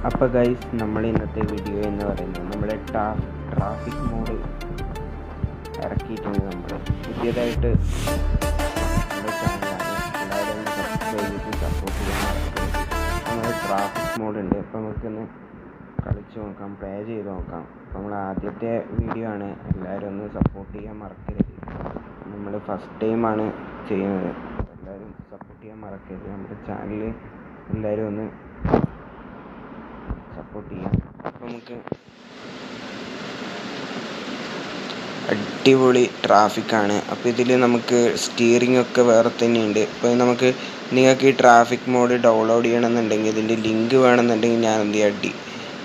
അപ്പോൾ ഗൈസ്, നമ്മൾ ഇന്നത്തെ വീഡിയോ എന്ന് പറയുന്നത് നമ്മുടെ ട്രാഫിക് മോഡ് ഇറക്കിയിട്ടുണ്ട്. നമ്മൾ പുതിയതായിട്ട് നമ്മുടെ ചാനലാണ്, എല്ലാവരും സബ്സ്ക്രൈബ് ചെയ്ത് സപ്പോർട്ട് ചെയ്യാൻ നമ്മുടെ ട്രാഫിക് മോഡ് ഉണ്ട്. അപ്പോൾ നമുക്കൊന്ന് കളിച്ച് നോക്കാം, പ്ലേ ചെയ്ത് നോക്കാം. നമ്മൾ ആദ്യത്തെ വീഡിയോ ആണ്, എല്ലാവരും ഒന്ന് സപ്പോർട്ട് ചെയ്യാൻ മറക്കരുത്. നമ്മൾ ഫസ്റ്റ് ടൈമാണ് ചെയ്യുന്നത്, എല്ലാവരും സപ്പോർട്ട് ചെയ്യാൻ മറക്കരുത്. നമ്മുടെ ചാനൽ എല്ലാവരും ഒന്ന് സപ്പോർട്ട് ചെയ്യാം. അപ്പോൾ നമുക്ക് അടിപൊളി ട്രാഫിക്കാണ്. അപ്പോൾ ഇതിൽ നമുക്ക് സ്റ്റിയറിംഗ് ഒക്കെ വേറെ തന്നെയുണ്ട്. അപ്പോൾ നിങ്ങൾക്ക് ഈ ട്രാഫിക് മോഡ് ഡൗൺലോഡ് ചെയ്യണമെന്നുണ്ടെങ്കിൽ ഇതിൻ്റെ ലിങ്ക് വേണമെന്നുണ്ടെങ്കിൽ ഞാൻ എന്ത് ചെയ്യാം,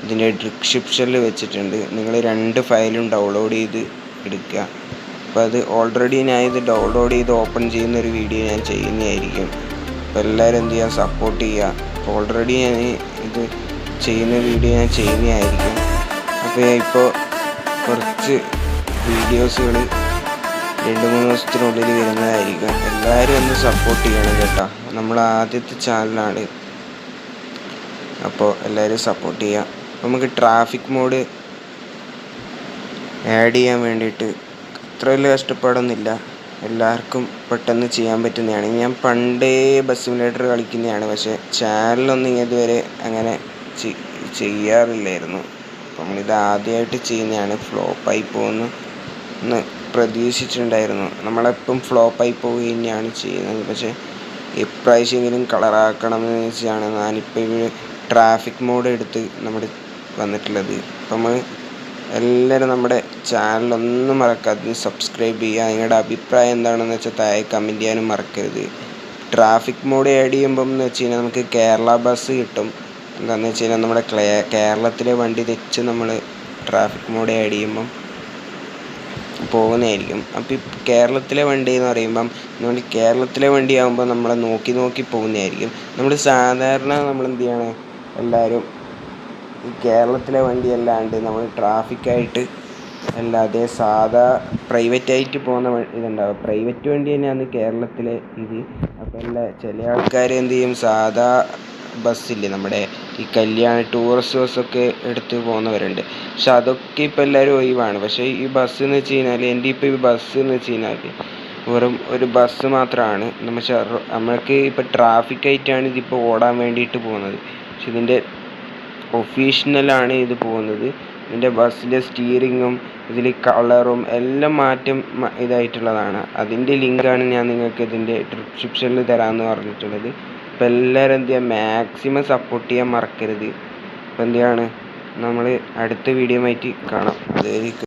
ഇതിൻ്റെ ഡിസ്ക്രിപ്ഷനിൽ വെച്ചിട്ടുണ്ട്. നിങ്ങൾ 2 ഫയലും ഡൗൺലോഡ് ചെയ്ത് എടുക്കുക. അപ്പോൾ അത് ഓൾറെഡി ഞാൻ ഇത് ഡൗൺലോഡ് ചെയ്ത് ഓപ്പൺ ചെയ്യുന്നൊരു വീഡിയോ ഞാൻ ചെയ്യുന്നതായിരിക്കും. അപ്പോൾ എല്ലാവരും എന്ത് ചെയ്യുക, സപ്പോർട്ട് ചെയ്യുക. അപ്പോൾ ഓൾറെഡി ഞാൻ ഇത് ചെയ്യുന്ന വീഡിയോ ഞാൻ ചെയ്യുന്നതായിരിക്കും. അപ്പോൾ ഇപ്പോൾ കുറച്ച് വീഡിയോസുകൾ 2-3 ദിവസത്തിനുള്ളിൽ വരുന്നതായിരിക്കും. എല്ലാവരും ഒന്ന് സപ്പോർട്ട് ചെയ്യണം കേട്ടോ. നമ്മൾ ആദ്യത്തെ ചാനലാണ്, അപ്പോൾ എല്ലാവരും സപ്പോർട്ട് ചെയ്യുക. അപ്പോൾ നമുക്ക് ട്രാഫിക് മോഡ് ആഡ് ചെയ്യാൻ വേണ്ടിയിട്ട് അത്ര വലിയ കഷ്ടപ്പാടൊന്നുമില്ല, എല്ലാവർക്കും പെട്ടെന്ന് ചെയ്യാൻ പറ്റുന്നതാണ്. ഞാൻ പണ്ടേ ബസ് സിമുലേറ്റർ കളിക്കുന്നതാണ്, പക്ഷേ ചാനലൊന്നും ഇതുവരെ അങ്ങനെ ചെയ്യാറില്ലായിരുന്നു. അപ്പം നമ്മളിത് ആദ്യമായിട്ട് ചെയ്യുന്നതാണ്. ഫ്ലോപ്പായി പോകുന്നു പ്രതീക്ഷിച്ചിട്ടുണ്ടായിരുന്നു. നമ്മളെപ്പം ഫ്ലോപ്പായി പോവുക തന്നെയാണ് ചെയ്യുന്നത്. പക്ഷേ ഇപ്രാവശ്യമെങ്കിലും കളറാക്കണമെന്ന് വെച്ചാണ് ഞാനിപ്പോൾ ഇവിടെ ട്രാഫിക് മോഡ് എടുത്ത് നമ്മുടെ വന്നിട്ടുള്ളത്. അപ്പം നമ്മൾ എല്ലാവരും നമ്മുടെ ചാനലൊന്നും മറക്കാതെ സബ്സ്ക്രൈബ് ചെയ്യുക. നിങ്ങളുടെ അഭിപ്രായം എന്താണെന്ന് വെച്ചാൽ താഴെ കമൻറ്റ് ചെയ്യാനും മറക്കരുത്. ട്രാഫിക് മോഡ് ആഡ് ചെയ്യുമ്പം എന്ന് വെച്ച് കഴിഞ്ഞാൽ നമുക്ക് കേരള ബസ് കിട്ടും. എന്താണെന്ന് വെച്ച് കഴിഞ്ഞാൽ നമ്മുടെ കേരളത്തിലെ വണ്ടി വെച്ച് നമ്മൾ ട്രാഫിക് മോഡ് ആഡ് ചെയ്യുമ്പം പോകുന്നതായിരിക്കും. അപ്പോൾ ഈ കേരളത്തിലെ വണ്ടി എന്ന് പറയുമ്പം നമ്മൾ കേരളത്തിലെ വണ്ടി ആകുമ്പോൾ നമ്മളെ നോക്കി പോകുന്നതായിരിക്കും. നമ്മൾ സാധാരണ നമ്മൾ എന്ത് ചെയ്യണം, എല്ലാവരും ഈ കേരളത്തിലെ വണ്ടി അല്ലാണ്ട് നമ്മൾ ട്രാഫിക്കായിട്ട് അല്ലാതെ സാധാ പ്രൈവറ്റായിട്ട് പോകുന്ന ഇതുണ്ടാവും. പ്രൈവറ്റ് വണ്ടി തന്നെയാണ് കേരളത്തിലെ ഇത്. അപ്പോൾ ചില ആൾക്കാർ എന്ത് ചെയ്യും, സാധാ ബസ്സില്ലേ, നമ്മുടെ ഈ കല്യാണ ടൂറിസ്റ്റ് ബസ്സൊക്കെ എടുത്ത് പോകുന്നവരുണ്ട്. പക്ഷെ അതൊക്കെ ഇപ്പോൾ എല്ലാവരും ഒഴിവാണ്. പക്ഷേ ഈ ബസ് എന്ന് വെച്ച് കഴിഞ്ഞാൽ, എൻ്റെ ഇപ്പോൾ ഈ ബസ് എന്ന് വെച്ച് കഴിഞ്ഞാൽ വെറും ഒരു ബസ് മാത്രമാണ്. നമ്മൾക്ക് ഇപ്പോൾ ട്രാഫിക്കായിട്ടാണ് ഇതിപ്പോൾ ഓടാൻ വേണ്ടിയിട്ട് പോകുന്നത്. പക്ഷെ ഇതിൻ്റെ ഒഫീഷ്യലാണ് ഇത് പോകുന്നത്. ഇതിൻ്റെ ബസ്സിൻ്റെ സ്റ്റിയറിങ്ങും ഇതിൽ കളറും എല്ലാം മാറ്റം ഇതായിട്ടുള്ളതാണ്. അതിൻ്റെ ലിങ്കാണ് ഞാൻ നിങ്ങൾക്ക് ഇതിൻ്റെ ഡിസ്ക്രിപ്ഷനിൽ തരാമെന്ന് പറഞ്ഞിട്ടുള്ളത്. അപ്പോൾ എല്ലാവരും എന്ത് ചെയ്യുക, മാക്സിമം സപ്പോർട്ട് ചെയ്യാൻ മറക്കരുത്. അപ്പോൾ എന്ത് ചെയ്യാണ്, നമ്മൾ അടുത്ത വീഡിയോ ആയിട്ട് കാണാം. അതായിരിക്കും.